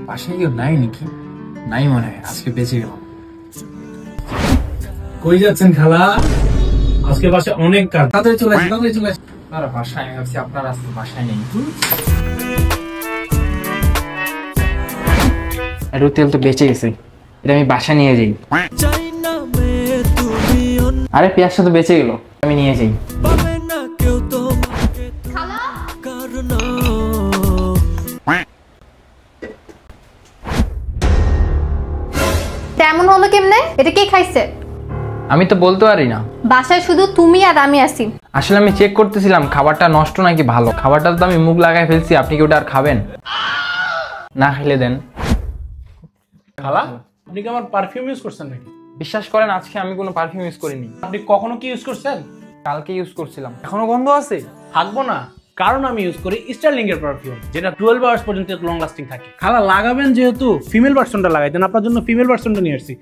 বাসায় কেউ নাই নাকি? নাই মনে হয়, আজকে বেঁচে গেলাম। কই যাচ্ছেন খালা? আজকে বাসায় অনেক কাজ, তাড়াতাড়ি চলে আসি, তাড়াতাড়ি চলে আসি। আর বাসায় আমি ভাবছি আপনার আজকে বাসায় নেই। আর তেল তো বেঁচে গেছে, এটা আমি বাসা নিয়ে যাই। আরে পেঁয়াজটা তো বেঁচে গেল, আমি নিয়ে যাই। তেমন হলো কেমনে? এটা কে খাইছে? আমি তো বলতে পারি না, বাসায় শুধু তুমি আর আমি আছি। আসলে আমি চেক করতেছিলাম খাবারটা নষ্ট নাকি ভালো। খাবারটা তো আমি মুখ লাগাই ফেলছি, আপনি কি ওটা আর খাবেন? না খেলে দেন। খালা, আপনি কি আমার পারফিউম ইউজ করছেন নাকি? বিশ্বাস করেন আজকে আমি কোনো পারফিউম ইউজ করিনি। আপনি কখনো কি ইউজ করছেন? কালকে ইউজ করছিলাম, এখনো গন্ধ আছে। থাকবো না, কারণ আমি ইউজ করি স্টার্লিং এর পারফিউম, যেটা 12 আওয়ার্স পর্যন্ত লং লাস্টিং থাকে। খালা লাগাবেন যেহেতু ফিমেল ভার্সনটা লাগাইতেন, আপনার জন্য ফিমেল ভার্সনটা নিয়ে আসছি।